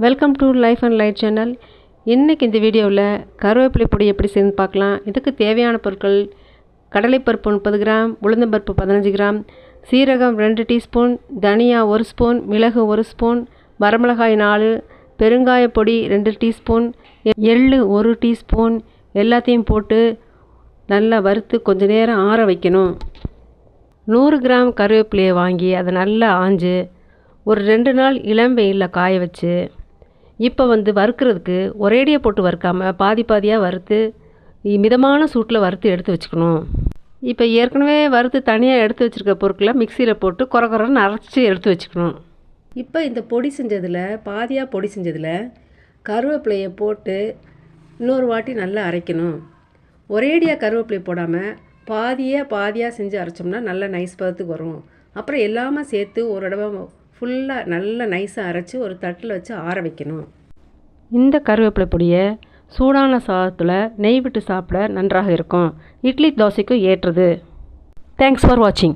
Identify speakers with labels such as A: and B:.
A: Welcome to life and light channel. இன்றைக்கி இந்த வீடியோவில் கருவேப்பிலை பொடி எப்படி செய்யணும்னு பார்க்கலாம். இதுக்கு தேவையான பொருட்கள்: கடலைப்பருப்பு 30 கிராம், உளுந்தம்பருப்பு 15 கிராம், சீரகம் 2 டீஸ்பூன், தனியா 1 ஸ்பூன், மிளகு 1 ஸ்பூன், வரமிளகாய் 4, பெருங்காய பொடி 2 டீஸ்பூன், எள்ளு 1 டீஸ்பூன். எல்லாத்தையும் போட்டு நல்லா வறுத்து கொஞ்ச நேரம் ஆற வைக்கணும். 100 கிராம் கருவேப்பிலையை வாங்கி அதை நல்லா ஆஞ்சு ஒரு 2 நாள் இளம் வெயிலில் காய வச்சு, இப்போ வறுக்கிறதுக்கு ஒரேடியாக போட்டு வறுக்காமல் பாதி பாதியாக வறுத்து மிதமான சூட்டில் வறுத்து எடுத்து வச்சுக்கணும். இப்போ ஏற்கனவே வறுத்து தனியாக எடுத்து வச்சுருக்க பொருட்களை மிக்சியில் போட்டு குறன்னு அரைச்சி எடுத்து வச்சுக்கணும். இப்போ இந்த பொடி செஞ்சதில் பாதியாக பொடி செஞ்சதில் கருவேப்பிலையை போட்டு இன்னொரு வாட்டி நல்லா அரைக்கணும். ஒரேடியாக கருவேப்பிலையை போடாமல் பாதியாக செஞ்சு அரைச்சோம்னா நல்லா நைஸ் பதத்துக்கு வரும். அப்புறம் எல்லாமே சேர்த்து ஒரு தடவை ஃபுல்லாக நல்லா நைஸாக அரைச்சி ஒரு தட்டில் வச்சு ஆற வைக்கணும். இந்த கருவேப்பிலை பொடியை சூடான சாதத்தில் நெய் விட்டு சாப்பிட நன்றாக இருக்கும். இட்லி தோசைக்கும் ஏற்றது. தேங்க்ஸ் ஃபார் வாட்சிங்.